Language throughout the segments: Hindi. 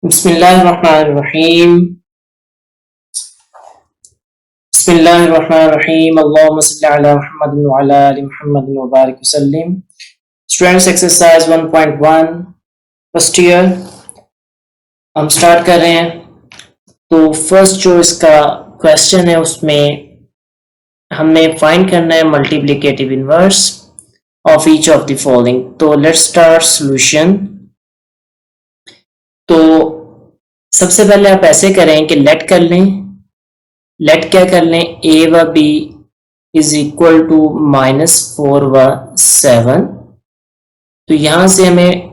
बिस्मिल्लाहिर्रहमानिर्रहीम। बिस्मिल्लाहिर्रहमानिर्रहीम। अल्लाहुम्मा सल्लि अला मुहम्मद व अला आलि मुहम्मद व बारिक वसल्लिम। स्टूडेंट्स एक्सरसाइज 1.1 फर्स्ट ईयर हम स्टार्ट कर रहे हैं। तो फर्स्ट जो इसका क्वेश्चन है उसमें हमने फाइंड करना है multiplicative inverse of each of the following. तो लेट्स स्टार्ट सॉल्यूशन। तो सबसे पहले आप ऐसे करें कि लेट कर लें। लेट क्या कर लें, ए व बी इज इक्वल टू -4 व 7। तो यहां से हमें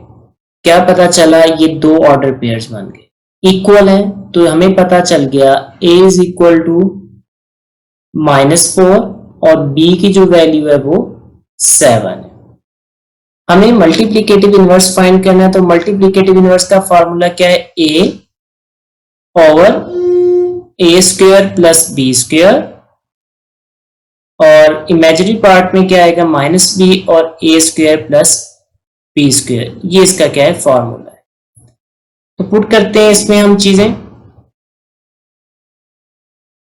क्या पता चला, ये दो ऑर्डर पेयर्स बन गए, इक्वल है। तो हमें पता चल गया ए इज इक्वल टू -4 और बी की जो वैल्यू है वो 7 है। हमें मल्टीप्लिकेटिव इनवर्स फाइंड करना है। तो मल्टीप्लिकेटिव इनवर्स का फॉर्मूला क्या है, ए ओवर ए स्क्वायर प्लस बी स्क्वायर, और इमेजिनरी पार्ट में क्या आएगा, -b और ए स्क्वायर प्लस बी स्क्वायर। ये इसका क्या है, फॉर्मूला है। तो पुट करते हैं इसमें हम चीजें।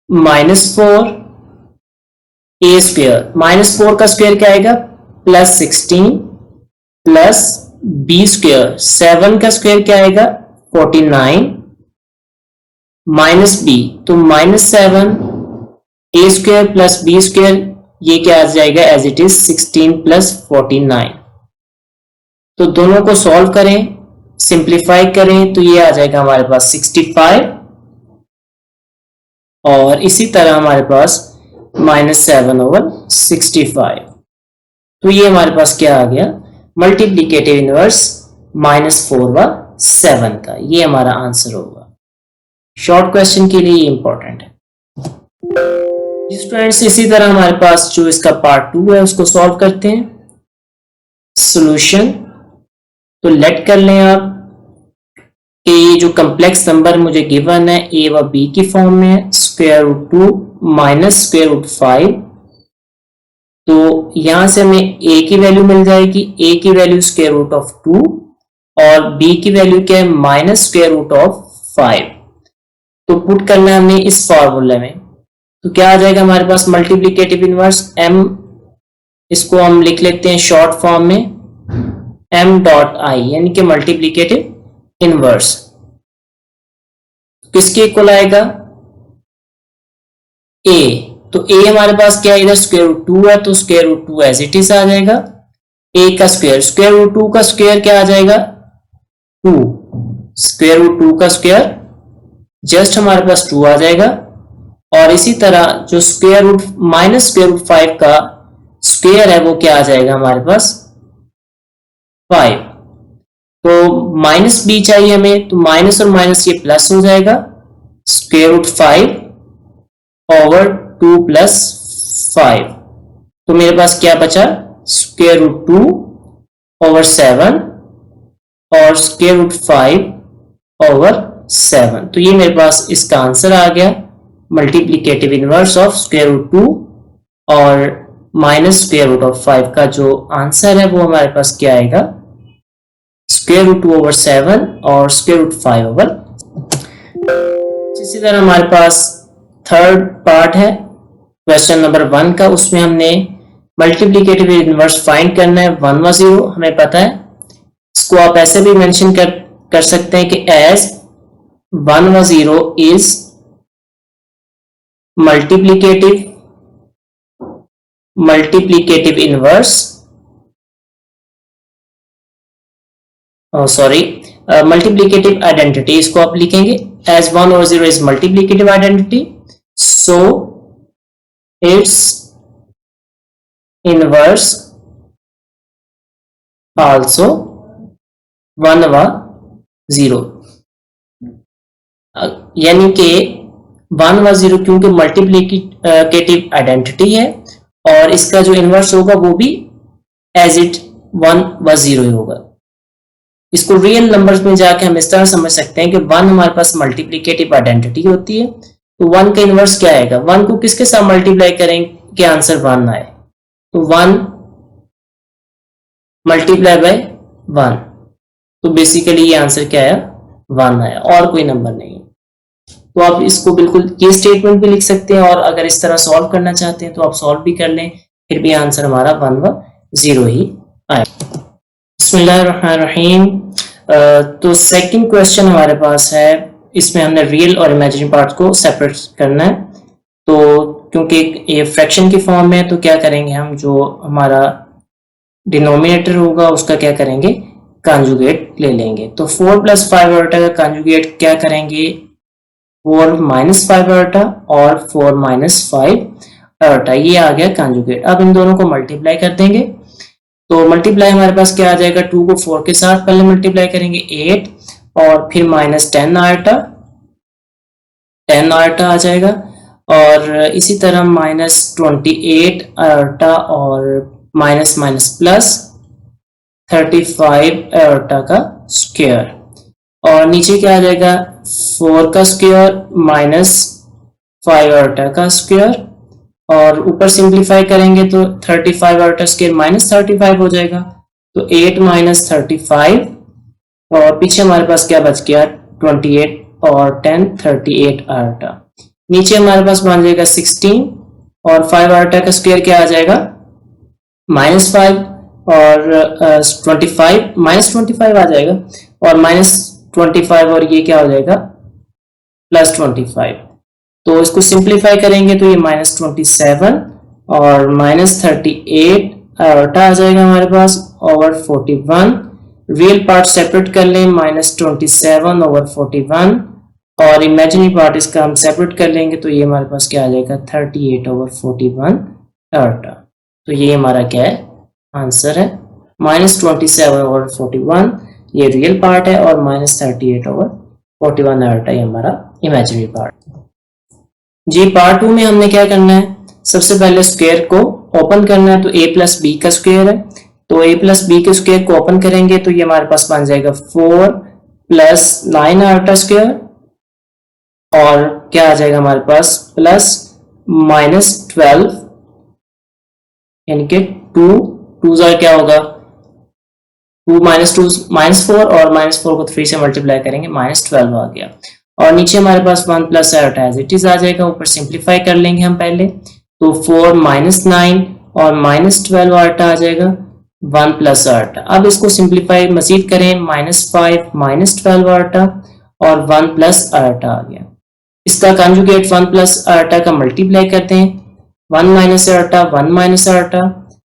-4 ए स्क्वायर, -4 का स्क्वायर क्या आएगा, +16 प्लस बी स्क्वायर, 7 का स्क्वायर क्या आएगा, 49 माइनस बी, तो -7 ए स्क्वायर प्लस बी स्क्वायर, ये क्या आ जाएगा एज इट इज 16 प्लस 49। तो दोनों को सॉल्व करें, सिंप्लीफाई करें, तो ये आ जाएगा हमारे पास 65, और इसी तरह हमारे पास -7/65। तो ये हमारे पास क्या आ गया, मल्टीप्लिकेटिव इनवर्स -4 व 7 का, ये हमारा आंसर होगा। शॉर्ट क्वेश्चन के लिए ये इंपॉर्टेंट है स्टूडेंट्स। इसी तरह हमारे पास जो इसका पार्ट 2 है उसको सॉल्व करते हैं। सॉल्यूशन, तो लेट कर लें आप कि ये जो कम्प्लेक्स नंबर मुझे गिवन है ए व बी की फॉर्म में है, √2 माइनस √5। तो यहां से हमें a की वैल्यू मिल जाएगी, a की वैल्यू √2 और b की वैल्यू क्या है, -√5। तो पुट करना है हमने इस फॉर्मूले में। तो क्या आ जाएगा हमारे पास मल्टीप्लिकेटिव इनवर्स m, इसको हम लिख लेते हैं शॉर्ट फॉर्म में m.i, यानी कि मल्टीप्लिकेटिव इनवर्स किसके इक्वल आएगा, a। तो a हमारे पास क्या है, इधर √2 है, तो √2 एज इट इज आ जाएगा। a का स्क्वायर, √2 का स्क्वायर क्या आ जाएगा, 2, √2 का स्क्वायर जस्ट हमारे पास 2 आ जाएगा। और इसी तरह जो -√5 का स्क्वायर है वो क्या आ जाएगा हमारे पास, 5। तो -b चाहिए हमें, तो माइनस और माइनस ये प्लस हो जाएगा, √5 ओवर 2 + 5। तो मेरे पास क्या बचा, √2 ओवर 7 और √5 ओवर 7। तो ये मेरे पास इसका आंसर आ गया, मल्टीप्लिकेटिव इनवर्स ऑफ √2 और -√5 का जो आंसर है वो हमारे पास क्या आएगा, √2 ओवर 7 और √5 ओवर। इसी तरह हमारे पास थर्ड पार्ट है क्वेश्चन नंबर 1 का, उसमें हमने मल्टीप्लिकेटिव इनवर्स फाइंड करना है 1 व 0, हमें पता है। इसको आप ऐसे भी मेंशन कर सकते हैं कि एज 1 व 0 is multiplicative inverse, multiplicative identity, इसको आप लिखेंगे एज 1 और 0 is multiplicative identity, so it's inverse also 1 व 0। यानी कि 1 व 0 क्योंकि मल्टीप्लिकेटिव आइडेंटिटी है, और इसका जो इनवर्स होगा वो भी एज इट 1 व 0 ही होगा। इसको रियल नंबर्स में जाके हम इस तरह समझ सकते हैं कि 1 हमारे पास मल्टीप्लिकेटिव आइडेंटिटी होती है, तो 1 का इनवर्स क्या आएगा, 1 को किसके साथ मल्टीप्लाई करें कि आंसर 1 आए, तो 1 मल्टीप्लाई बाय 1। तो बेसिकली ये आंसर क्या आया, 1 है और कोई नंबर नहीं है। तो आप इसको बिल्कुल ये स्टेटमेंट भी लिख सकते हैं, और अगर इस तरह सॉल्व करना चाहते हैं तो आप सॉल्व भी कर लें, फिर भी आंसर हमारा 1 व 0 ही आए। बिस्मिल्लाहिर्रहमानिर्रहीम। तो सेकंड क्वेश्चन हमारे पास है, इसमें हमने रियल और इमेजिनरी पार्ट को सेपरेट करना है। तो क्योंकि ये फ्रैक्शन की फॉर्म में है तो क्या करेंगे हम, जो हमारा डिनोमिनेटर होगा उसका क्या करेंगे, कॉन्जुगेट ले लेंगे। तो 4 + 5 आयोटा का कॉन्जुगेट क्या करेंगे, 4 - 5 आयोटा और 4 - 5 आयोटा, ये आ गया कॉन्जुगेट। अब इन दोनों को मल्टीप्लाई कर देंगे। तो मल्टीप्लाई हमारे पास क्या आ जाएगा, 2 को 4 के साथ पहले मल्टीप्लाई करेंगे 8, और फिर -10 आयोटा, 10 आयोटा आ जाएगा, और इसी तरह -28 आयोटा और माइनस माइनस प्लस 35 आयोटा का स्क्वायर, और नीचे क्या आ जाएगा, 4 का स्क्वायर -5 आयोटा का स्क्वायर, और ऊपर सिंप्लीफाई करेंगे तो 35 आयोटा स्क्वायर -35 हो जाएगा, तो 8 - 35, और पीछे हमारे पास क्या बच गया, 28 और 10 38 आयोटा। नीचे हमारे पास बन जाएगा 16, और 5 आयोटा का स्क्वायर क्या आ जाएगा, -5 और 25 -25 आ जाएगा, और -25 और ये क्या हो जाएगा, +25। तो इसको सिंप्लीफाई करेंगे तो ये -27 और -38 आयोटा आ जाएगा हमारे पास, ओवर 41। रियल पार्ट सेपरेट कर लें, -27 ओवर 41, और इमेजिनरी पार्ट इसका हम सेपरेट कर लेंगे तो ये हमारे पास क्या आ जाएगा, 38 ओवर 41 आयोटा। तो ये हमारा क्या है, आंसर है। -27 ओवर 41 ये रियल पार्ट है, और -38 ओवर 41 आयोटा ये हमारा इमेजिनरी पार्ट। जी पार्ट 2 में हमने क्या करना है, सबसे पहले स्क्वायर को ओपन करना है। तो a + b का स्क्वायर है, तो a + b के स्क्वायर को ओपन करेंगे तो ये हमारे पास बन जाएगा 4 + 9 आयोटा स्क्वायर, और क्या आ जाएगा हमारे पास, प्लस -12, यानी कि 2 2 क्या होगा, 2 - 2 -4, और -4 को 3 से मल्टीप्लाई करेंगे -12 आ गया, और नीचे हमारे पास 1 + आयोटा एज इट इज आ जाएगा। ऊपर सिंप्लीफाई कर लेंगे हम पहले, तो 4 - 9 और -12 आयोटा आ जाएगा, 1 + आयोटा। अब इसको सिंप्लीफाई मजीद करें, -5 -12 आयोटा और 1 + आयोटा आ गया। इसका कंजुगेट 1 + आयोटा का मल्टीप्लाई करते हैं, 1 - आयोटा 1 - आयोटा।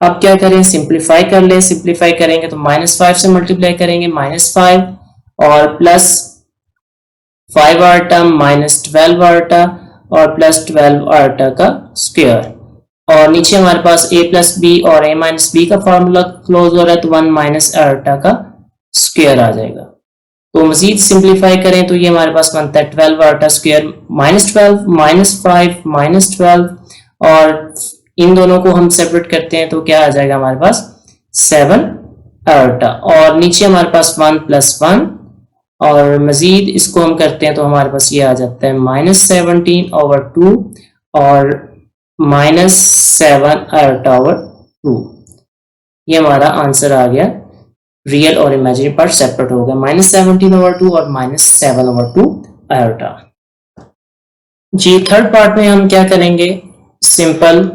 अब क्या करें, सिंप्लीफाई कर लें, सिंप्लीफाई करेंगे तो -5 से मल्टीप्लाई करेंगे, -5 और +5 आयोटा -12 आयोटा और +12 आयोटा का स्क्वायर, और नीचे हमारे पास a + b और a - b का फार्मूला क्लोज हो रहा है, तो 1 - आयोटा का स्क्वायर आ जाएगा। तो मजीद सिंप्लीफाई करें तो ये हमारे पास बनता है 12 आयोटा स्क्वायर -12 -5 -12, और इन दोनों को हम सेपरेट करते हैं तो क्या आ जाएगा हमारे पास, 7 आयोटा, और नीचे हमारे पास 1 + 1, और मजीद इसको हम करते हैं तो हमारे पास ये आ जाता है -17 ओवर 2 और -7 आयोटा ओवर 2। ये हमारा आंसर आ गया। रियल और इमेजिनरी पार्ट सेपरेट हो गया, -17 ओवर 2 और -7 ओवर 2 आयोटा। जी थर्ड पार्ट में हम क्या करेंगे, simple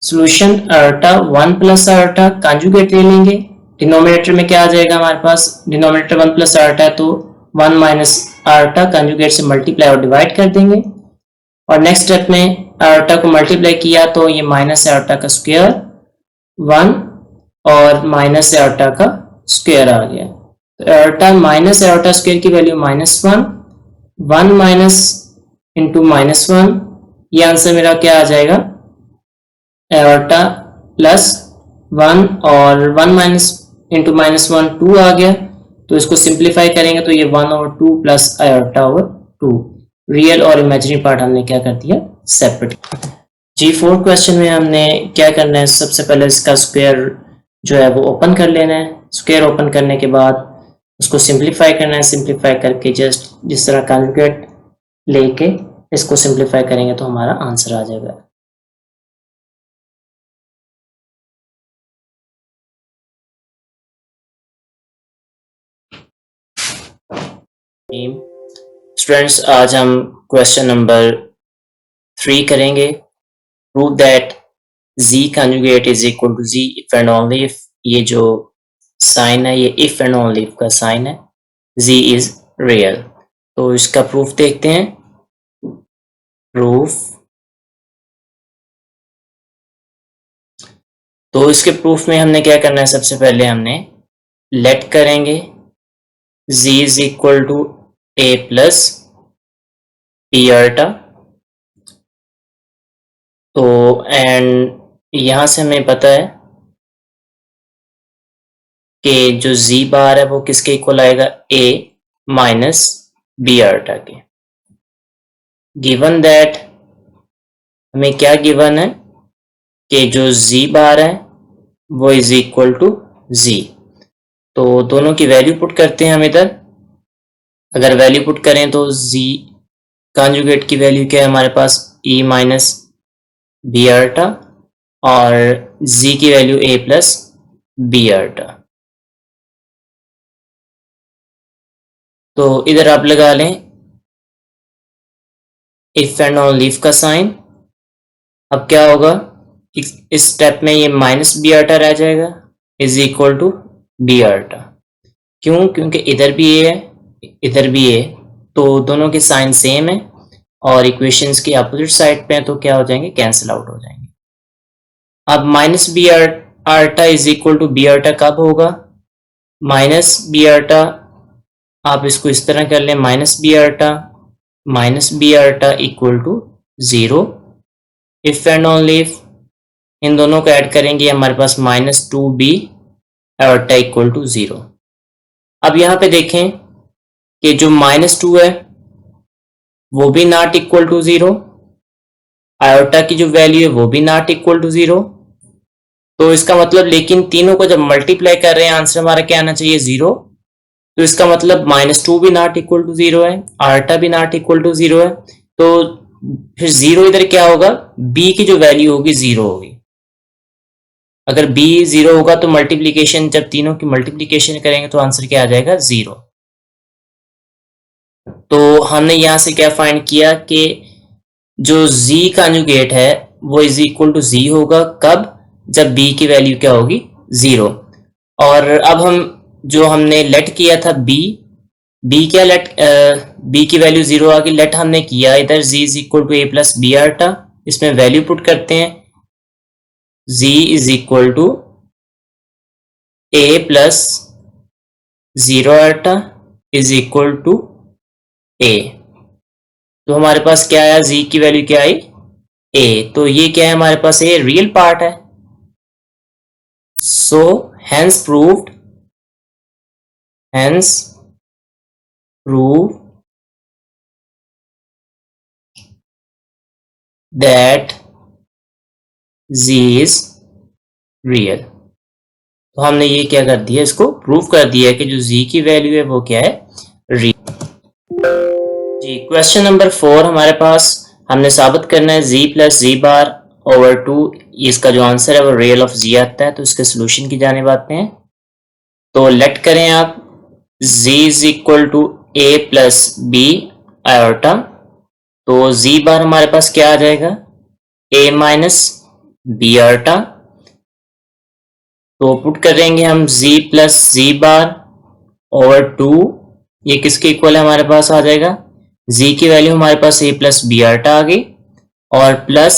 solution, iota 1 + iota conjugate ले लेंगे। डिनोमिनेटर में क्या आ जाएगा हमारे पास, डिनोमिनेटर 1 + आयोटा है तो 1 - आयोटा कॉन्जुगेट से मल्टीप्लाई और डिवाइड कर देंगे, और नेक्स्ट स्टेप में आयोटा को मल्टीप्लाई किया तो ये माइनस आयोटा का स्क्वायर 1 और माइनस आयोटा का स्क्वायर आ गया। तो आयोटा माइनस आयोटा स्क्वायर की वैल्यू -1, 1 माइनस इंटू -1, ये आंसर मेरा क्या आ जाएगा, आयोटा +1 और 1 माइनस इंटू -1 2 आ गया। तो इसको सिंप्लीफाई करेंगे तो ये 1 over 2 plus iota over 2। Real और इमेजिनरी पार्ट हमने क्या कर दिया, सेपरेट। जी फोर्थ क्वेश्चन में हमने क्या करना है, सबसे पहले इसका स्क्वायर जो है वो ओपन कर लेना है। स्क्वायर ओपन करने के बाद उसको सिंप्लीफाई करना है, सिंप्लीफाई करके जस्ट जिस तरह कॉन्जुगेट लेके इसको सिंप्लीफाई करेंगे तो हमारा आंसर आ जाएगा। स्टूडेंट्स, आज हम क्वेश्चन नंबर 3 करेंगे। Prove that z conjugate is equal to z if and only if. ये जो साइन है ये इफ एंड ओनली इफ का साइन है, z इज रियल। तो इसका प्रूफ देखते हैं। प्रूफ, तो इसके प्रूफ में हमने क्या करना है, सबसे पहले हमने लेट करेंगे z is equal to a plus P alpha. तो एंड यहां से हमें पता है कि जो z बार है वो किसके इक्वल आएगा, a माइनस बी अल्टा के। गिवन दैट, हमें क्या गिवन है कि जो z बार है वो इज इक्वल टू z। तो दोनों की वैल्यू पुट करते हैं हम इधर। अगर वैल्यू पुट करें तो z कॉन्जुगेट की वैल्यू क्या है हमारे पास, e माइनस बी अल्टा, और z की वैल्यू a प्लस बी अल्टा। तो इधर आप लगा लें इफ एंड ओनली इफ का साइन। अब क्या होगा, इस स्टेप में ये माइनस बी अल्टा रह जाएगा इज इक्वल टू बी अल्टा। क्यों? क्योंकि इधर भी ए है इधर भी ए, तो दोनों के साइन सेम है और इक्वेशंस की अपोजिट साइड पे हैं, तो क्या हो जाएंगे, कैंसिल आउट हो जाएंगे। अब minus B alpha is equal to B alpha कब होगा, माइनस बी अल्टा, आप इसको इस तरह कर लें, minus B alpha equal to 0 if and only if. इन दोनों को ऐड करेंगे हमारे पास minus 2b alpha equal to 0। अब यहां पे देखें कि जो -2 है वो भी नॉट इक्वल टू 0, आयोटा की जो वैल्यू है वो भी नॉट इक्वल टू 0। तो इसका मतलब, लेकिन तीनों को जब मल्टीप्लाई कर रहे हैं आंसर हमारा क्या आना चाहिए, 0। तो इसका मतलब -2 भी नॉट इक्वल टू 0 है, आयोटा भी नॉट इक्वल टू 0 है। तो फिर 0 इधर क्या होगा, b की जो वैल्यू होगी 0 होगी। अगर b 0 होगा तो मल्टीप्लीकेशन, जब तीनों की मल्टीप्लीकेशन करेंगे तो आंसर क्या आ जाएगा, 0। तो हमने यहां से क्या फाइंड किया कि जो z कॉन्जुगेट है वो इज इक्वल टू z होगा कब, जब b की वैल्यू क्या होगी, 0। और अब हम जो हमने लेट किया था b क्या लेट, b की वैल्यू 0 आ गई, लेट हमने किया इधर z is equal to a plus B alpha. इसमें वैल्यू पुट करते हैं, z is equal to a plus 0 alpha is equal to a। तो हमारे पास क्या आया, z की वैल्यू क्या आई, a। तो ये क्या है हमारे पास, a रियल पार्ट है। So hence proved that z is real। तो हमने ये क्या कर दिया, इसको प्रूव कर दिया कि जो z की वैल्यू है वो क्या है, रियल। जी, क्वेश्चन नंबर 4 हमारे पास, हमने साबित करना है z प्लस z बार ओवर 2, इसका जो आंसर है वो रियल ऑफ z आता है। तो इसके सोल्यूशन की जाने आते हैं। तो लेट करें आप z is equal to a plus B iota. तो z बार हमारे पास क्या आ जाएगा, a माइनस बी अल्टा। तो पुट करेंगे हम z प्लस z बार ओवर 2, ये किसके इक्वल है हमारे पास आ जाएगा, z की वैल्यू हमारे पास a प्लस बी अल्टा आ गई, और प्लस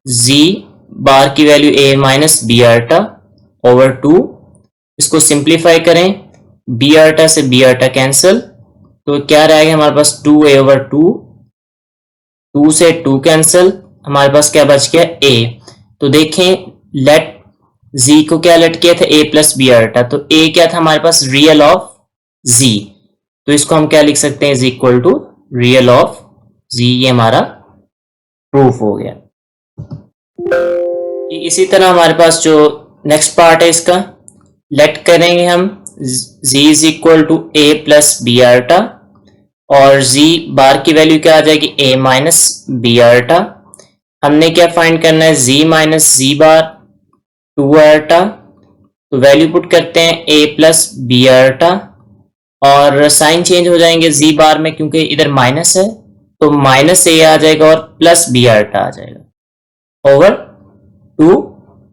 z बार की value a minus B alpha over 2। इसको सिंप्लीफाई करें, बी अल्टा से बी अल्टा कैंसिल, तो क्या रहेगा हमारे पास 2a ओवर 2, 2 से 2 कैंसिल, हमारे पास क्या बच गया, a। तो देखें लेट z को क्या लेट किया था, a प्लस बी अल्टा, तो a क्या था हमारे पास, रियल ऑफ z। तो इसको हम क्या लिख सकते हैं, is equal to real of z। ये हमारा प्रूफ हो गया। इसी तरह हमारे पास जो नेक्स्ट पार्ट है इसका, लेट करेंगे हम z is equal to a plus B alpha, और z बार की वैल्यू क्या आ जाएगी, a माइनस बी अल्टा। हमने क्या फाइंड करना है, z माइनस z बार 2 अल्टा। तो वैल्यू पुट करते हैं a प्लस बी अल्टा और साइन चेंज हो जाएंगे जी बार में, क्योंकि इधर माइनस है तो माइनस ए आ जाएगा और प्लस बी आयोटा आ जाएगा ओवर 2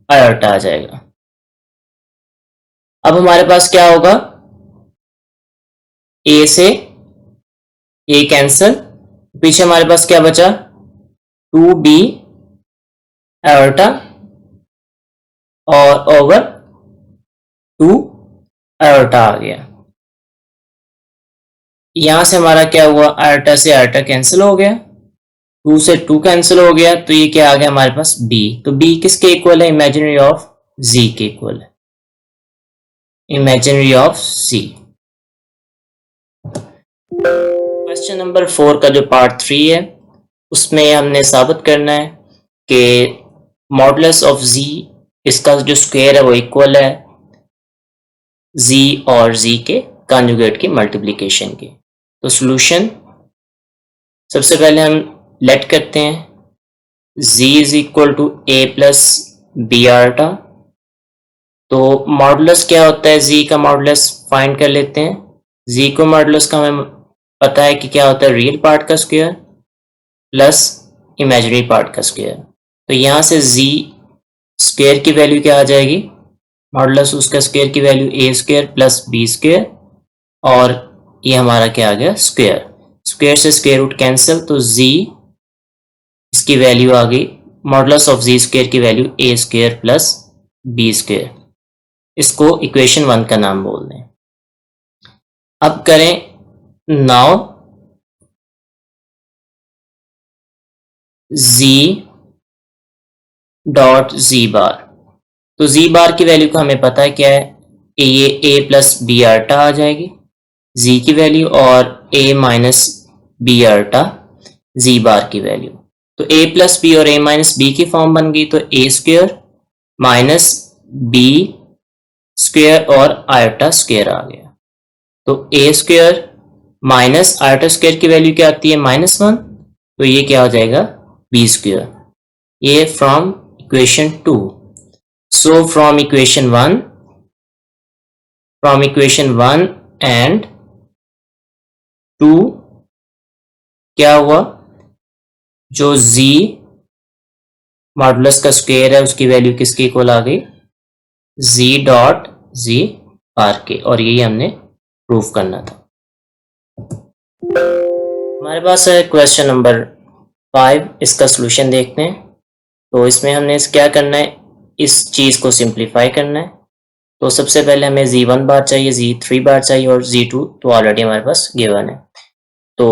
आयोटा आ जाएगा। अब हमारे पास क्या होगा, ए से ए कैंसल, पीछे हमारे पास क्या बचा 2b आयोटा और ओवर 2 आयोटा आ गया। यहां से हमारा क्या हुआ, आयोटा से आयोटा कैंसिल हो गया, 2 से 2 कैंसिल हो गया, तो ये क्या आ गया हमारे पास b। तो b किसके इक्वल है, इमेजिनरी ऑफ z के इक्वल है, imaginary of z। Question number 4 का जो पार्ट 3 है उसमें हमने साबित करना है कि मॉडुलस ऑफ z, इसका जो स्क्वायर है वो इक्वल है z और z के कॉन्जुगेट की मल्टीप्लिकेशन के। तो सॉल्यूशन सबसे पहले हम लेट करते हैं z is equal to a plus B iota. तो मॉडुलस क्या होता है, z का मॉडुलस फाइंड कर लेते हैं। z को मॉडुलस का हमें पता है कि क्या होता है, रियल पार्ट का स्क्वायर प्लस इमेजिनरी पार्ट का स्क्वायर। तो यहां से z स्क्वायर की वैल्यू क्या आ जाएगी, मॉडुलस उसका स्क्वायर की value a square plus b square, और ये हमारा क्या आ गया स्क्वायर, स्क्वायर से स्क्वायर रूट कैंसिल, तो z इसकी वैल्यू आ गई, मॉडुलस ऑफ z स्क्वायर की value a square plus b square. इसको इक्वेशन 1 का नाम बोल दें। अब करें नाउ z डॉट z बार। तो z बार की वैल्यू का हमें पता है क्या है, ये a प्लस बी आयोटा आ जाएगी z की वैल्यू, और a minus B iota z bar की वैल्यू। तो a प्लस बी और a माइनस बी की फॉर्म बन गई, तो a square minus B square और आयोटा स्क्वायर आ गया। तो a square minus iota square की वैल्यू क्या आती है -1, तो ये क्या हो जाएगा b स्क्वायर, ये from equation 2। So from equation 1 and 2 क्या हुआ, जो z मॉडुलस का स्क्वायर है उसकी वैल्यू किसके इक्वल आ गई, z डॉट z बार के, और यही हमने प्रूफ करना था। हमारे पास है क्वेश्चन नंबर 5, इसका सॉल्यूशन देखते हैं। तो इसमें हमने क्या करना है, इस चीज़ को सिंप्लीफाई करना है। तो सबसे पहले हमें z1 बार चाहिए, z3 बार चाहिए और z2 तो ऑलरेडी हमारे पास गिवन है। तो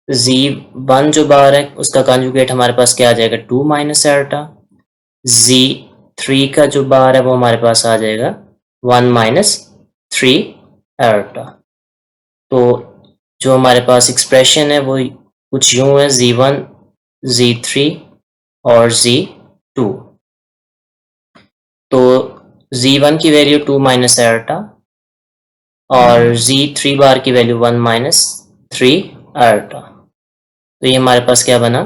z1 जो बार है उसका कॉन्जुगेट हमारे पास क्या आ जाएगा 2 माइनस आयोटा, z3 का जो बार है वो हमारे पास आ जाएगा 1 माइनस 3 आयोटा। तो जो हमारे पास एक्सप्रेशन है वो कुछ यूं है, z1 z3 और z2। तो z1 की वैल्यू 2 माइनस आयोटा और z3 बार की वैल्यू 1 माइनस 3 आयोटा। तो ये हमारे पास क्या बना,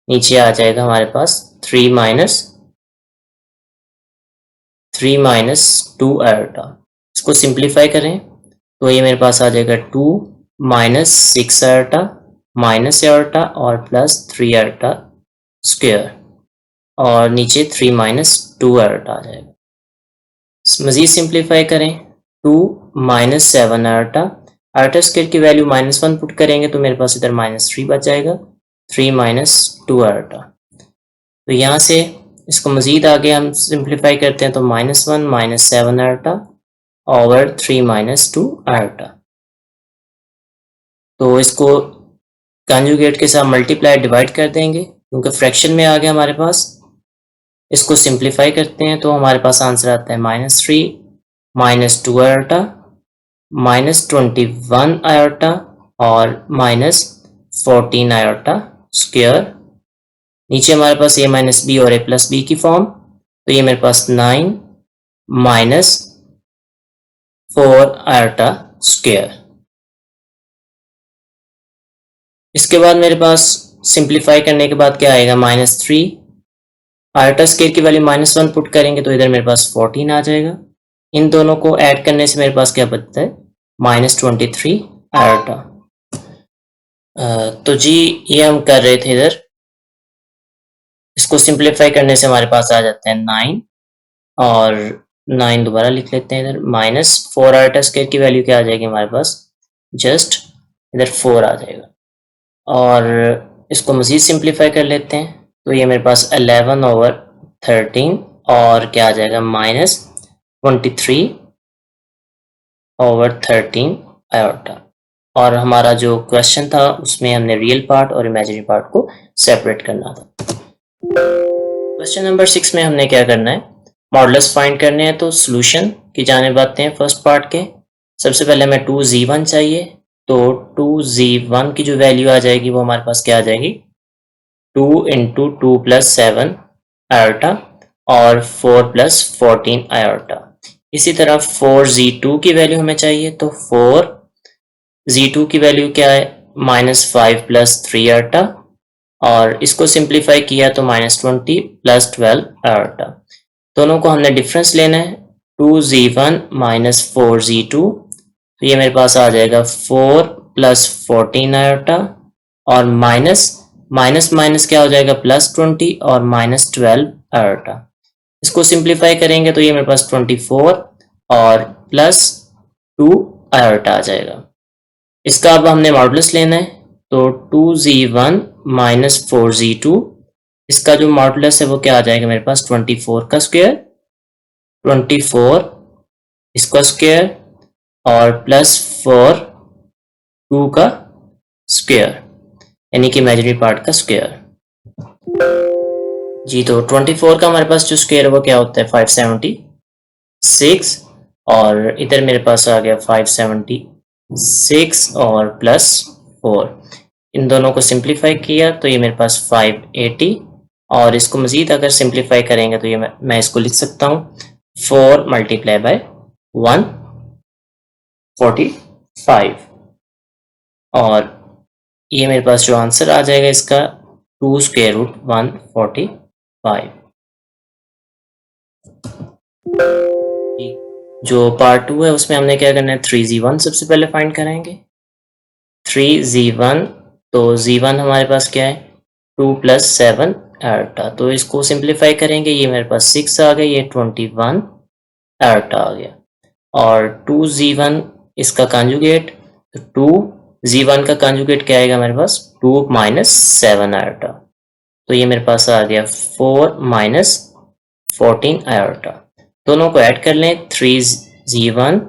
नीचे आ जाएगा हमारे पास 3 माइनस 2 आयोटा। इसको सिंप्लीफाई करें तो ये मेरे पास आ जाएगा 2 माइनस 6 आयोटा माइनस आयोटा और प्लस 3 आयोटा स्क्वायर, और नीचे 3 माइनस 2 आयोटा आ जाएगा। मजीद सिंप्लीफाई करें 2 माइनस 7 आयोटा, आयोटा स्क्वायर की वैल्यू -1 पुट करेंगे तो मेरे पास इधर -3 बच जाएगा, 3 माइनस 2 आयोटा। तो यहाँ से इसको मजीद आगे हम सिंप्लीफाई करते हैं तो -1 minus 7 iota over 3 minus 2 iota. तो इसको कॉन्जुगेट के साथ मल्टीप्लाई डिवाइड कर देंगे क्योंकि फ्रैक्शन में आ गया हमारे पास। इसको सिंप्लीफाई करते हैं तो हमारे पास आंसर आता है -3 माइनस 2 आयोटा -21 आयोटा और -14 आयोटा स्क्वायर। नीचे हमारे पास a माइनस बी और a प्लस बी की फॉर्म, तो ये मेरे पास 9 माइनस 4 आयोटा स्क्वायर। इसके बाद मेरे पास सिंप्लीफाई करने के बाद क्या आएगा, -3 आयोटा स्क्वायर की वैल्यू -1 पुट करेंगे तो इधर मेरे पास 14 आ जाएगा। इन दोनों को ऐड करने से मेरे पास क्या बचता है -23 आयोटा। तो जी ये हम कर रहे थे इधर, इसको सिंप्लीफाई करने से हमारे पास आ जाता है 9, और 9 दोबारा लिख लेते हैं इधर, -4 आयोटा स्क्वायर की वैल्यू क्या आ जाएगी हमारे पास, जस्ट इधर 4 आ जाएगा। और इसको मज़ीद सिंप्लीफाई कर लेते हैं, तो ये मेरे पास 11/13 और क्या आ जाएगा -23/13 आयोटा। और हमारा जो क्वेश्चन था उसमें हमने रियल पार्ट और इमेजिनरी पार्ट को सेपरेट करना था। क्वेश्चन नंबर 6 में हमने क्या करना है, मॉडुलस फाइंड करने हैं। तो सोल्यूशन की जानिब आते हैं फर्स्ट पार्ट के। सबसे पहले हमें 2z1 चाहिए, तो 2z1 की जो वैल्यू आ जाएगी वो हमारे पास क्या आ जाएगी, 2 × 2 + 7 आयोटा और 4 + 14 आयोटा। इसी तरह 4z2 की वैल्यू हमें चाहिए, तो 4z2 की वैल्यू क्या है, -5 + 3 आयोटा, और इसको सिंप्लीफाई किया तो -20 + 12 आयोटा। दोनों को हमने डिफरेंस लेना है, 2z1 - 4z2, तो ये मेरे पास आ जाएगा 4 + 14 आयोटा, और माइनस क्या हो जाएगा, +20 और -12 आयोटा। इसको सिंप्लीफाई करेंगे तो ये मेरे पास 24 और +2 आयोटा आ जाएगा। इसका अब हमने मॉडुलस लेना है, तो 2z1 - 4z2, इसका जो मॉडुलस है वो क्या आ जाएगा मेरे पास, 24 का स्क्वायर, 24 इसका स्क्वायर और +4 2 का स्क्वायर, यानी कि इमेजिनरी पार्ट का स्क्वायर। जी तो 24 का हमारे पास जो स्क्वायर है वो क्या होता है, 576, और इधर मेरे पास आ गया 576 और +4। इन दोनों को सिंप्लीफाई किया तो ये मेरे पास 580, और इसको मज़ीद अगर सिंप्लीफाई करेंगे तो ये मैं इसको लिख सकता हूँ 4 × 145, और ये मेरे पास जो आंसर आ जाएगा इसका 2√145। जो पार्ट 2 है उसमें हमने क्या करना है, 3z1 सबसे पहले फाइंड करेंगे। 3z1, तो z1 हमारे पास क्या है, 2 + 7 आयोटा, तो इसको सिंप्लीफाई करेंगे, ये मेरे पास 6 आ गया, ये 21 आयोटा आ गया, और 2z1 इसका कंजुगेट, तो 2z1 का कंजुगेट क्या आएगा मेरे पास, 2 - 7 आयोटा, तो ये मेरे पास आ गया 4 - 14 आयोटा। दोनों को ऐड कर लें, 3z1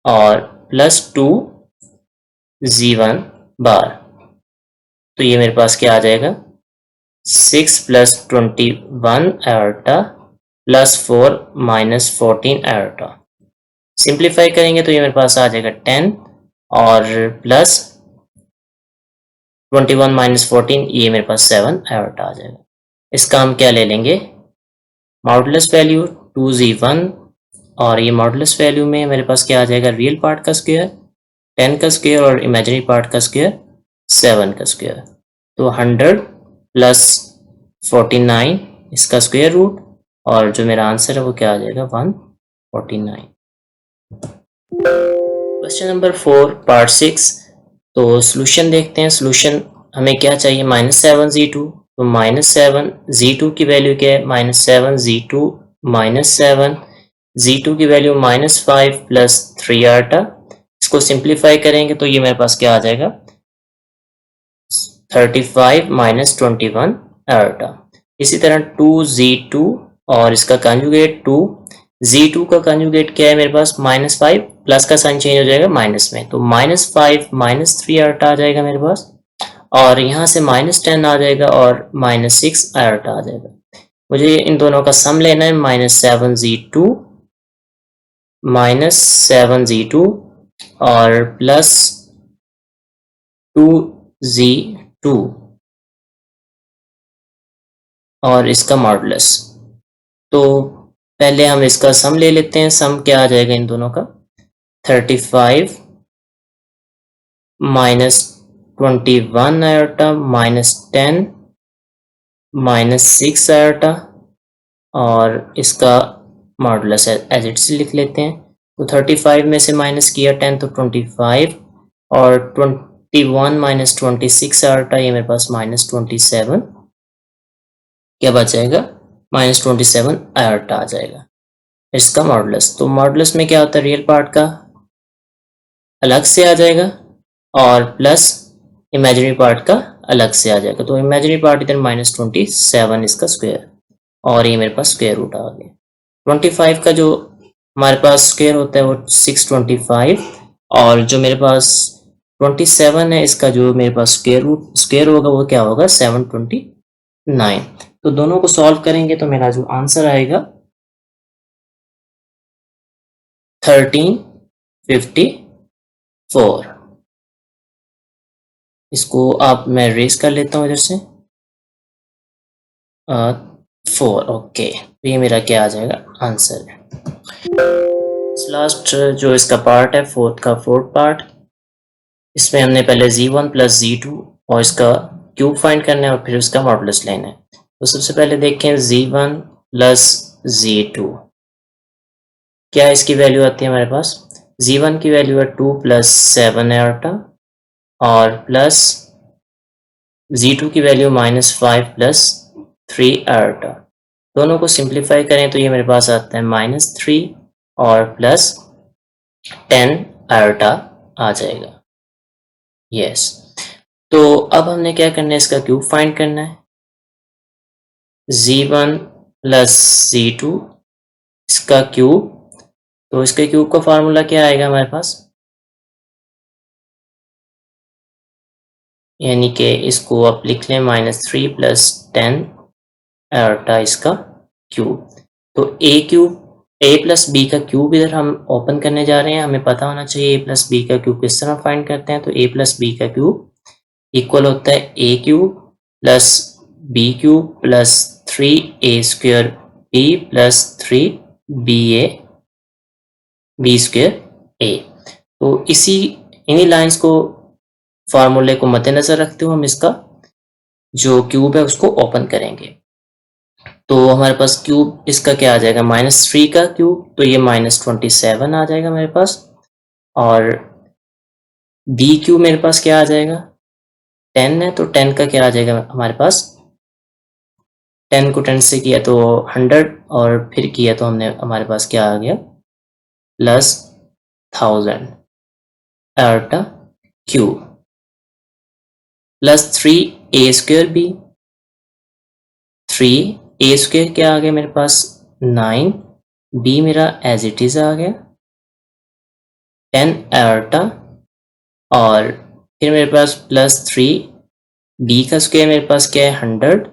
और +2z1 बार, तो ये मेरे पास क्या आ जाएगा, 6 + 21 आयोटा +4 - 14 आयोटा। सिंप्लीफाई करेंगे तो ये मेरे पास आ जाएगा 10, और +21 - 14, ये मेरे पास 7 आयोटा आ जाएगा। इसका हम क्या ले लेंगे, मॉडुलस वैल्यू 2z1, और ये मॉडुलस वैल्यू में मेरे पास क्या आ जाएगा, रियल पार्ट का स्क्वायर 10 का स्क्वायर और इमेजिनरी पार्ट का स्क्वायर 7 का स्क्वायर, तो 100 + 49 इसका स्क्वायर रूट, और जो मेरा आंसर है वो क्या आ जाएगा, 149। क्वेश्चन नंबर 4 पार्ट 6, तो सोल्यूशन देखते हैं। सोल्यूशन हमें क्या चाहिए, -7z2, तो -7z2 की वैल्यू क्या है, -7z2 - 7, z2 की वैल्यू -5 + 3 आयोटा। इसको सिंप्लीफाई करेंगे तो ये मेरे पास क्या आ जाएगा, 35 - 21 आयोटा। इसी तरह 2z2 और इसका कंजुगेट 2, z2 का कंजुगेट क्या है मेरे पास, -5, प्लस का साइन चेंज हो जाएगा माइनस में, तो -5 - 3 आयोटा आ जाएगा मेरे पास, और यहाँ से -10 आ जाएगा और -6 आयोटा आ जाएगा। मुझे इन दोनों का सम लेना है, -7z2 और +2z2 और इसका मॉडुलस। तो पहले हम इसका सम ले लेते हैं। सम क्या आ जाएगा इन दोनों का, 35 - 21 आयोटा -10 -6 आयोटा, और इसका मॉडुलस एज इट से लिख लेते हैं, तो 35 में से माइनस किया 10 तो 25 और 21 माइनस 26 आटा, ये मेरे पास माइनस 27 क्या बच जाएगा, माइनस 27 आटा आ जाएगा इसका मॉडुलस। तो मॉडुलस में क्या होता है, रियल पार्ट का अलग से आ जाएगा और प्लस इमेजिनरी पार्ट का अलग से आ जाएगा। तो इमेजिनरी पार्ट इधर माइनस 27 इसका स्क्वायर और ये मेरे पास स्क्वायर रूट आ गया। 25 का जो हमारे पास स्क्वायर होता है वो 625 और जो मेरे पास 27 है इसका जो मेरे पास स्क्वायर होगा वो क्या होगा, 729। तो दोनों को सॉल्व करेंगे तो मेरा जो आंसर आएगा 1354। इसको आप मैं रेस कर लेता हूँ इधर से 4। ओके, तो ये मेरा क्या आ जाएगा, आंसर है। लास्ट जो इसका पार्ट है फोर्थ पार्ट, इसमें हमने पहले z1 प्लस z2 और इसका क्यूब फाइंड करना है और फिर उसका मॉडुलस लेना है। तो सबसे पहले देखें z1 प्लस z2 क्या इसकी वैल्यू आती है हमारे पास। z1 की वैल्यू है 2 प्लस 7 आटा और प्लस z2 की वैल्यू माइनस 5 प्लस 3 आटा। दोनों को सिंप्लीफाई करें तो ये मेरे पास आता है माइनस 3 और प्लस 10 आटा आ जाएगा। यस, तो अब हमने क्या करना है, इसका क्यूब फाइंड करना है। z1 प्लस z2 इसका क्यूब, तो इसके क्यूब का फार्मूला क्या आएगा हमारे पास, यानी कि इसको आप लिख लें माइनस 3 प्लस 10 आटा इसका क्यूब। तो a प्लस बी का क्यूब इधर हम ओपन करने जा रहे हैं। हमें पता होना चाहिए a प्लस बी का क्यूब किस तरह फाइंड करते हैं। तो a प्लस बी का क्यूब इक्वल होता है a cube plus B cube plus 3a square b plus 3ba B square a। तो इन्हीं लाइंस को फार्मूले को मद्देनजर रखते हुए हम इसका जो क्यूब है उसको ओपन करेंगे। तो हमारे पास क्यूब इसका क्या आ जाएगा, माइनस 3 का क्यूब, तो ये माइनस 27 आ जाएगा मेरे पास। और बी क्यूब मेरे पास क्या आ जाएगा, 10 है, तो 10 का क्या आ जाएगा हमारे पास, 10 को 10 से किया तो 100 और फिर किया तो हमारे पास क्या आ गया, प्लस 1000 आटा cube plus 3a square B, 3a square क्या आ गया मेरे पास 9, b मेरा एज इट इज आ गया 10 आटा और फिर मेरे पास प्लस 3b का स्क्वायर मेरे पास क्या है 100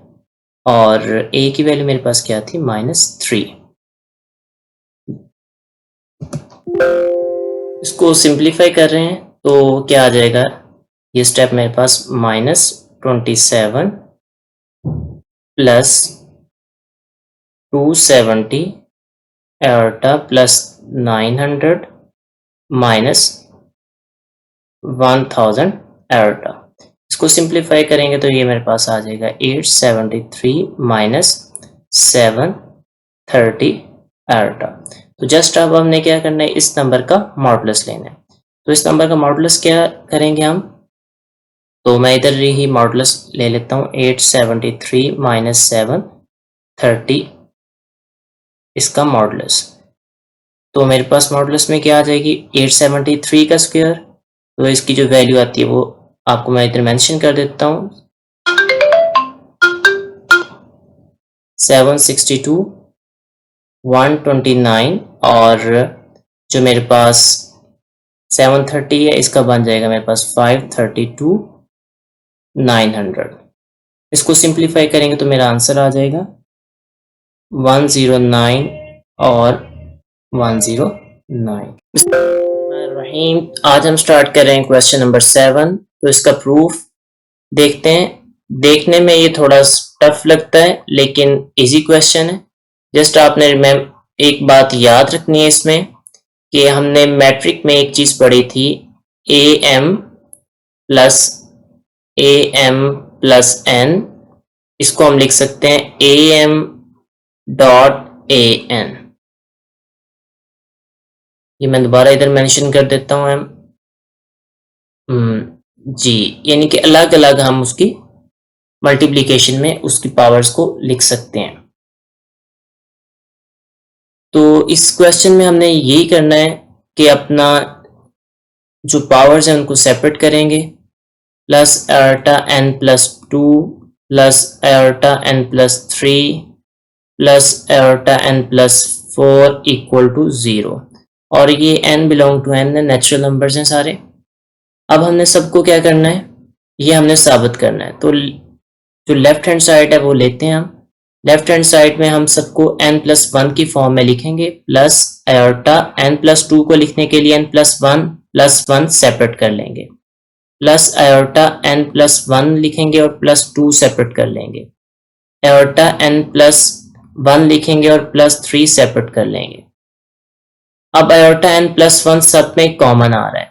और a की वैल्यू मेरे पास क्या थी माइनस 3। इसको सिंप्लीफाई कर रहे हैं तो क्या आ जाएगा, ये स्टेप मेरे पास माइनस 27 प्लस 270 आटा प्लस 900 माइनस 1000 आटा। इसको सिंप्लीफाई करेंगे तो ये मेरे पास आ जाएगा 873 माइनस 730 आटा। तो जस्ट अब हमने क्या करना है, इस नंबर का मॉडुलस लेना है। तो इस नंबर का मॉडुलस क्या करेंगे हम, तो मैं इधर ही मॉडुलस ले लेता हूँ 873 माइनस 730 इसका मॉडुलस। तो मेरे पास मॉडुलस में क्या आ जाएगी 873 का स्क्वायर, तो इसकी जो वैल्यू आती है वो आपको मैं इधर मेंशन कर देता हूँ 762 129 और जो मेरे पास 730 है इसका बन जाएगा मेरे पास 532 900। इसको सिंप्लीफाई करेंगे तो मेरा आंसर आ जाएगा 109 और 109। रहीम, आज हम स्टार्ट कर रहे हैं क्वेश्चन नंबर 7। तो इसका प्रूफ देखते हैं। देखने में ये थोड़ा टफ लगता है लेकिन इजी क्वेश्चन है। जस्ट आपने एक बात याद रखनी है इसमें कि हमने मैट्रिक में एक चीज पढ़ी थी am प्लस n, इसको हम लिख सकते हैं am डॉट an। ये मैं दोबारा इधर मेंशन कर देता हूँ एम। जी, यानी कि अलग अलग हम उसकी मल्टीप्लिकेशन में उसकी पावर्स को लिख सकते हैं। तो इस क्वेश्चन में हमने यही करना है कि अपना जो पावर्स हैं उनको सेपरेट करेंगे, plus iota n plus 2 plus iota n plus 3 plus iota n plus 4 equal to 0। और ये n बिलोंग टू n है, नेचुरल नंबर्स हैं सारे। अब हमने सबको क्या करना है, ये हमने साबित करना है। तो जो लेफ्ट हैंड साइड है वो लेते हैं हम। लेफ्ट हैंड साइड में हम सबको n प्लस 1 की फॉर्म में लिखेंगे, प्लस आयोटा n प्लस 2 को लिखने के लिए n प्लस 1 सेपरेट कर लेंगे, प्लस आयोटा n प्लस 1 लिखेंगे और प्लस 2 सेपरेट कर लेंगे, आयोटा n प्लस 1 लिखेंगे और प्लस 3 सेपरेट कर लेंगे। अब आयोटा n प्लस 1 सब में कॉमन आ रहा है,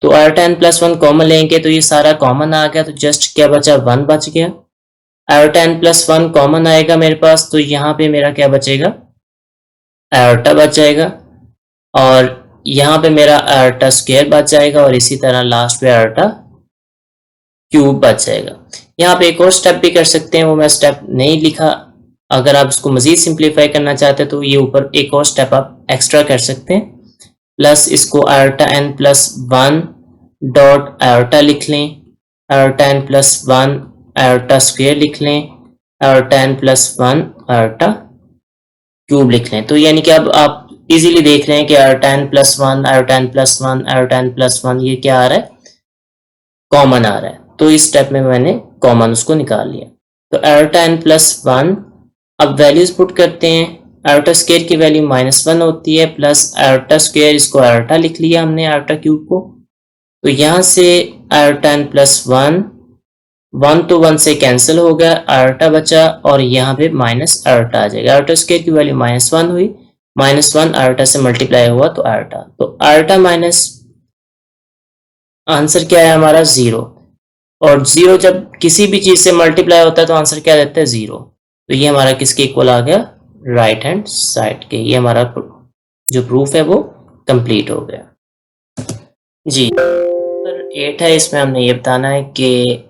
तो आयोटा n प्लस 1 कॉमन लेंगे तो ये सारा कॉमन आ गया, तो जस्ट क्या बचा, 1 बच गया। आयोटा n प्लस 1 कॉमन आएगा मेरे पास, तो यहाँ पे मेरा क्या बचेगा, आयोटा बच जाएगा, और यहाँ पे मेरा आयोटा स्क्वायर बच जाएगा, और इसी तरह लास्ट पे आयोटा क्यूब बच जाएगा। यहाँ पे एक और स्टेप भी कर सकते हैं, वो मैं स्टेप नहीं लिखा। अगर आप इसको मजीद सिंप्लीफाई करना चाहते हैं तो ये ऊपर एक और स्टेप आप एक्स्ट्रा कर सकते हैं, प्लस इसको iota n plus 1 dot iota लिख लें, iota n plus 1 iota square लिख लें, iota n plus 1 iota cube लिख लें। तो यानी कि अब आप इजीली देख रहे हैं कि iota n plus 1 iota n plus 1 iota n plus 1 ये क्या आ रहा है, कॉमन आ रहा है। तो इस स्टेप में मैंने कॉमन उसको निकाल लिया। तो आयोटा n प्लस 1, अब वैल्यूज पुट करते हैं। आयोटा स्क्वायर की वैल्यू -1 होती है, प्लस आयोटा स्क्वायर, इसको आयोटा लिख लिया हमने आयोटा क्यूब को। तो यहाँ से आयोटा n प्लस 1 तो 1 से कैंसिल हो गया, आयोटा बचा, और यहाँ पे माइनस आयोटा आ जाएगा। आयोटा स्क्वायर की वैल्यू -1 हुई, -1 आयोटा से मल्टीप्लाई हुआ तो आयोटा, तो आयोटा माइनस आंसर क्या है हमारा 0। और 0 जब किसी भी चीज से मल्टीप्लाई होता है तो आंसर क्या देता है, 0। तो ये हमारा किसके इक्वल आ गया, राइट हैंड साइड के। ये हमारा जो प्रूफ है वो कंप्लीट हो गया जी। नंबर 8 है, इसमें हमने ये बताना है कि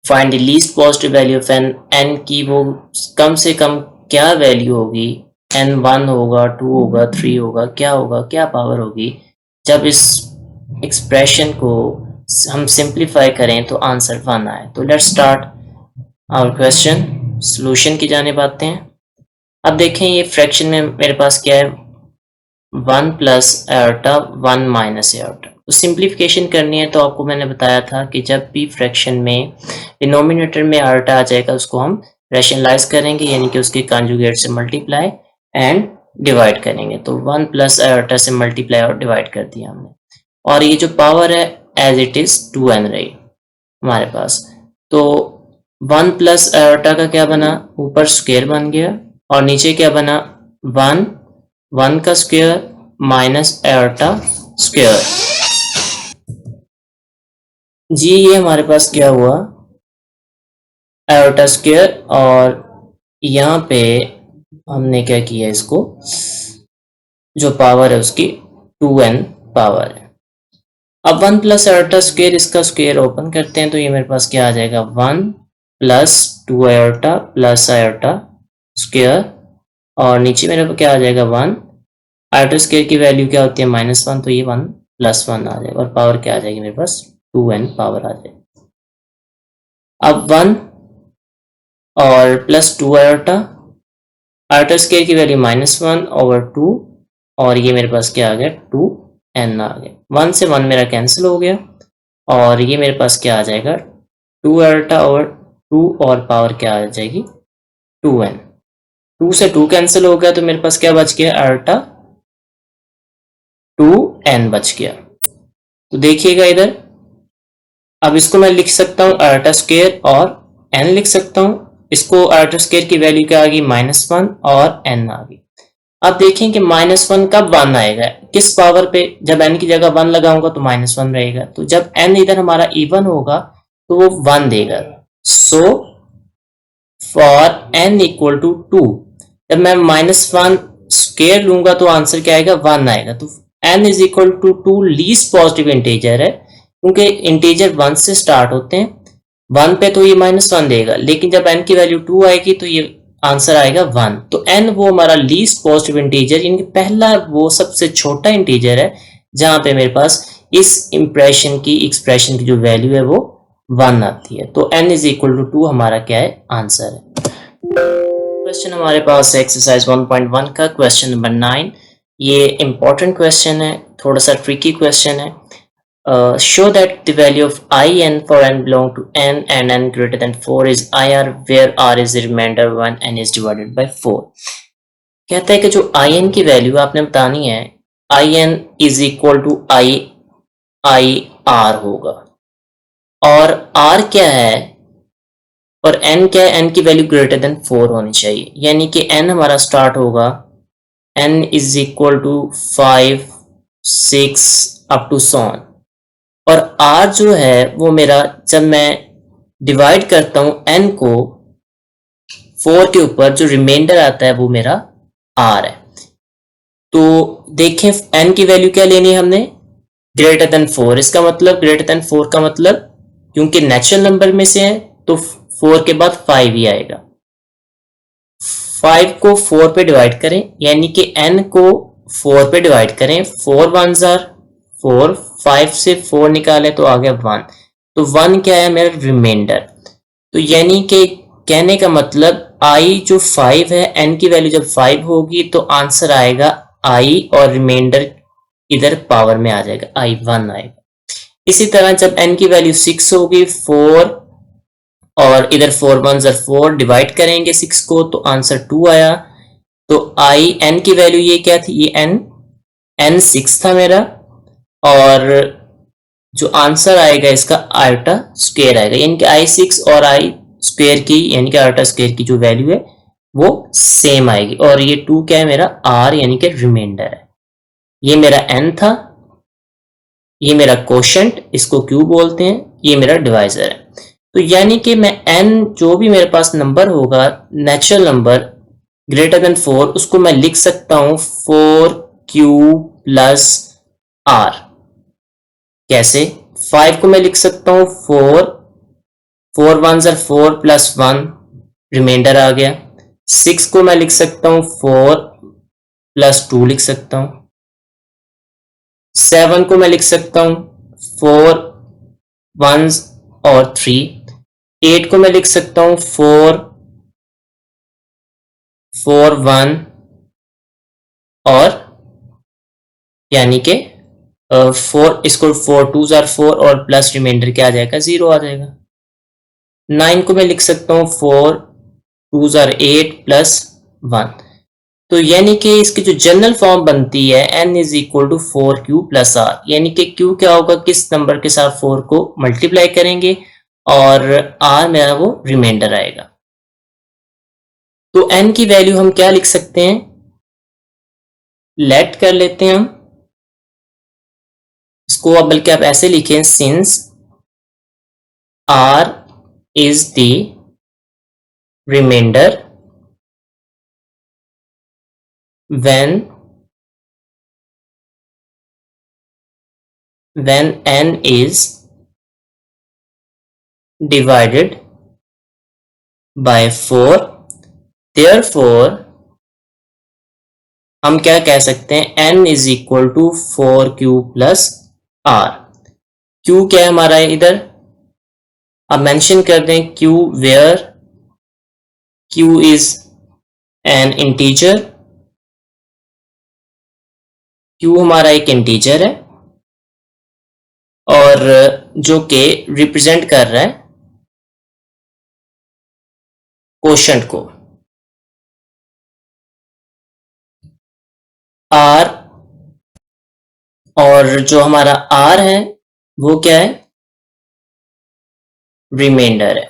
find the least positive value of n की वो कम से कम क्या वैल्यू होगी, n 1 होगा, 2 होगा, 3 होगा, क्या होगा, क्या पावर होगी जब इस एक्सप्रेशन को हम सिंप्लीफाई करें तो आंसर 1 आए। तो let's start our question, solution की जानिब आते हैं। अब देखें ये फ्रैक्शन में मेरे पास क्या है, 1 प्लस आयोटा 1 माइनस आयोटा। तो सिंप्लीफिकेशन करनी है तो आपको मैंने बताया था कि जब भी फ्रैक्शन में डिनोमिनेटर में आयोटा आ जाएगा उसको हम रैशनलाइज करेंगे, यानी कि उसके कॉन्जुगेट से मल्टीप्लाई एंड डिवाइड करेंगे। तो 1 प्लस आयोटा से मल्टीप्लाई और डिवाइड कर दिया हमने, और ये जो पावर है एज इट इज 2n रही हमारे पास। तो 1 प्लस आयोटा का क्या बना, ऊपर स्क्वायर बन गया, और नीचे क्या बना, 1 का स्क्वायर माइनस आयोटा स्क्वायर। जी ये हमारे पास क्या हुआ, आयोटा स्क्वायर, और यहाँ पे हमने क्या किया, इसको जो पावर है उसकी 2n पावर है। अब 1 प्लस आयोटा स्क्वायर, इसका स्क्वायर ओपन करते हैं तो ये मेरे पास क्या आ जाएगा, 1 plus 2 iota plus iota square, और नीचे मेरे पास क्या आ जाएगा, 1। आयोटा स्क्वायर की वैल्यू क्या होती है, -1, तो ये 1 प्लस 1 आ जाएगा, और पावर क्या आ जाएगी मेरे पास, 2n पावर आ जाएगी। अब 1 और प्लस 2 आयोटा, आयोटा स्क्वायर की वैल्यू -1/2, और ये मेरे पास क्या आ गया, 2n आ गया। 1 से 1 मेरा कैंसिल हो गया, और ये मेरे पास क्या आ जाएगा, 2 आयोटा ओवर 2, और पावर क्या आ जाएगी, 2n। 2 से 2 कैंसिल हो गया तो मेरे पास क्या बच गया, आयोटा 2n बच गया। तो देखिएगा इधर, अब इसको मैं लिख सकता हूँ आयोटा स्क्वायर और n लिख सकता हूँ। इसको आयोटा स्क्वायर की वैल्यू क्या आ गई, -1, और n आ गई। अब देखें कि -1 कब 1 आएगा, किस पावर पे, जब n की जगह 1 लगाऊंगा तो -1 रहेगा। तो जब n इधर हमारा इवन होगा तो वो 1 देगा। So for n equal to 2, जब मैं -1 स्क्वायर लूंगा तो आंसर क्या आएगा, 1 आएगा। तो n is equal to 2 least positive integer है, क्योंकि इंटीजर 1 से स्टार्ट होते हैं। 1 पे तो ये -1 देगा, लेकिन जब n की वैल्यू 2 आएगी तो ये आंसर आएगा 1। तो n वो हमारा लीस्ट पॉजिटिव इंटीजर, यानी पहला वो सबसे छोटा इंटीजर है जहां पे मेरे पास इस एक्सप्रेशन की जो वैल्यू है वो 1 आती है। तो n इज इक्वल टू 2 हमारा क्या है, आंसर है। क्वेश्चन हमारे पास है एक्सरसाइज 1.1 का क्वेश्चन नंबर 9। ये इंपॉर्टेंट क्वेश्चन है, थोड़ा सा ट्रिकी क्वेश्चन है। Show that the value of in for n belong to n and n greater than 4 is ir, where r is the remainder when n is divided by 4। कहता है कि जो in की वैल्यू आपने बतानी है, in is equal to i r होगा, और r क्या है और n क्या है, n की वैल्यू ग्रेटर देन 4 होनी चाहिए। यानी कि n हमारा स्टार्ट होगा, n is equal to 5 6 up to so on, और r जो है वो मेरा, जब मैं डिवाइड करता हूं n को 4 के ऊपर, जो रिमाइंडर आता है वो मेरा r है। तो देखें n की वैल्यू क्या लेनी है हमने, ग्रेटर देन 4। इसका मतलब ग्रेटर देन 4 का मतलब, क्योंकि नेचुरल नंबर में से है तो 4 के बाद 5 ही आएगा। 5 को 4 पे डिवाइड करें, यानी कि n को 4 पे डिवाइड करें। 4 1s are 4, 5 से 4 निकाले तो आ गया 1। तो 1 क्या है, मेरा रिमाइंडर। तो यानी कि कहने का मतलब i जो 5 है, n की वैल्यू जब 5 होगी तो आंसर आएगा i, और रिमाइंडर इधर पावर में आ जाएगा, i1 आएगा। इसी तरह जब n की वैल्यू 6 होगी, 4 और इधर 4 1s are 4, डिवाइड करेंगे 6 को तो आंसर 2 आया। तो i n की वैल्यू ये क्या थी, ये n 6 था मेरा, और जो आंसर आएगा इसका आयोटा स्क्वायर आएगा, यानी कि i6 और i स्क्वायर की, यानी कि आयोटा स्क्वायर की जो वैल्यू है वो सेम आएगी। और ये 2 क्या है, मेरा r यानी कि रिमाइंडर है। ये मेरा n था, ये मेरा कोशेंट, इसको q बोलते हैं, ये मेरा डिवाइजर है। तो यानी कि मैं n जो भी मेरे पास नंबर होगा, नेचुरल नंबर ग्रेटर देन 4, उसको मैं लिख सकता हूं 4q प्लस r। कैसे, 5 को मैं लिख सकता हूं 4 1s are 4 प्लस 1, रिमाइंडर आ गया। 6 को मैं लिख सकता हूं 4 प्लस 2 लिख सकता हूं। 7 को मैं लिख सकता हूं 4 1s और 3। 8 को मैं लिख सकता हूं 4 1 और यानी कि 4, इसको 4 2s are 4 और प्लस रिमाइंडर क्या आ जाएगा, 0 आ जाएगा। 9 को मैं लिख सकता हूं 4 2s are 8 प्लस 1। तो यानी कि इसकी जो जनरल फॉर्म बनती है n is equal to 4q plus r, यानी कि q क्या होगा, किस नंबर के साथ 4 को मल्टीप्लाई करेंगे, और r मेरा वो रिमाइंडर आएगा। तो n की वैल्यू हम क्या लिख सकते हैं, लेट कर लेते हैं हम इसको, अब बल्कि आप ऐसे लिखें, since r is the remainder when n is divided by 4, therefore हम क्या कह सकते हैं, n is equal to 4q plus r। q क्या है हमारा इधर, अब मेंशन कर दें q, where q is an integer, q हमारा एक इंटीजर है और जो कि रिप्रेजेंट कर रहा है कोशेंट को। r और जो हमारा r है वो क्या है, रिमाइंडर है,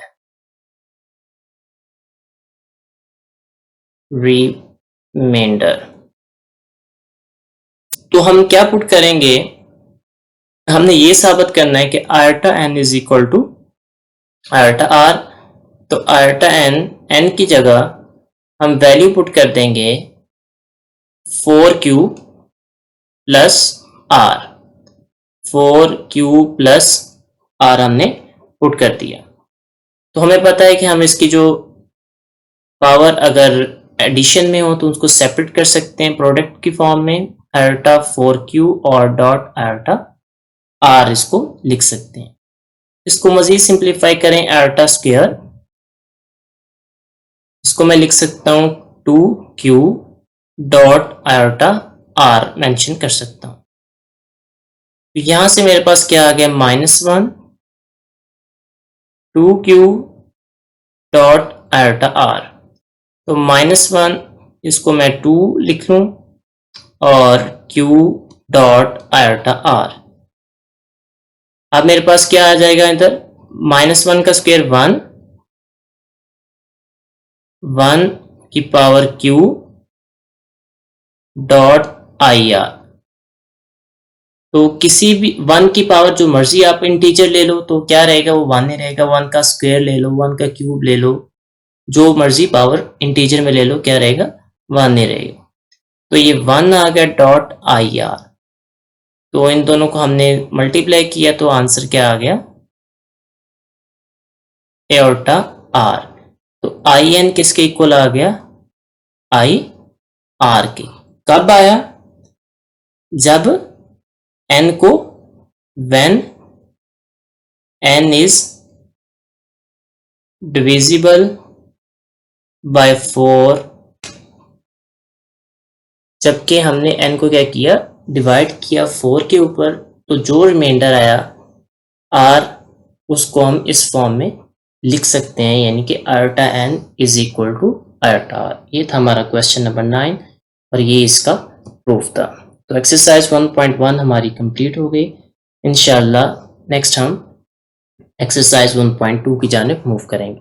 रिमाइंडर। तो हम क्या पुट करेंगे, हमने ये साबित करना है कि iota n is equal to iota r। तो आयोटा n की जगह हम वैल्यू पुट कर देंगे 4q plus R, 4q plus R हमने पुट कर दिया। तो हमें पता है कि हम इसकी जो पावर अगर एडिशन में हो तो उसको सेपरेट कर सकते हैं प्रोडक्ट की फॉर्म में, आयोटा 4q और डॉट आयोटा आर इसको लिख सकते हैं। इसको मजीद सिंप्लीफाई करें, आयोटा स्क्वायर, इसको मैं लिख सकता हूं 2q dot iota are mention कर सकता हूं। तो यहां से मेरे पास क्या आ गया, -1 2q डॉट आयोटा आर। तो -1 इसको मैं 2 लिख लूं और q डॉट आयोटा आर। अब मेरे पास क्या आ जाएगा इधर, -1 का स्क्वायर 1, 1 की power q dot I R. तो किसी भी 1 की पावर जो मर्जी आप इंटीजर ले लो तो क्या रहेगा, वो 1 ही रहेगा। 1 का स्क्वायर ले लो, 1 का क्यूब ले लो, जो मर्जी पावर इंटीजर में ले लो, क्या रहेगा, 1 ही रहेगा। तो ये 1 आ गया डॉट आई आर। तो इन दोनों को हमने मल्टीप्लाई किया तो आंसर क्या आ गया, एओर्टा आर। तो आई एन किसके इक्वल आ गया, आई आर के। कब आया, जब एन को, when an is divisible by 4, जबकि हमने एन को क्या किया, डिवाइड किया 4 के ऊपर, तो जो रिमाइंडर आया आर, उसको हम इस फॉर्म में लिख सकते हैं, यानी कि iota N is equal to iota R. ये था हमारा क्वेश्चन नंबर 9 और ये इसका प्रूफ था। तो एक्सरसाइज 1.1 हमारी कंप्लीट हो गई। इंशाल्लाह नेक्स्ट हम एक्सरसाइज 1.2 की जानिब मूव करेंगे।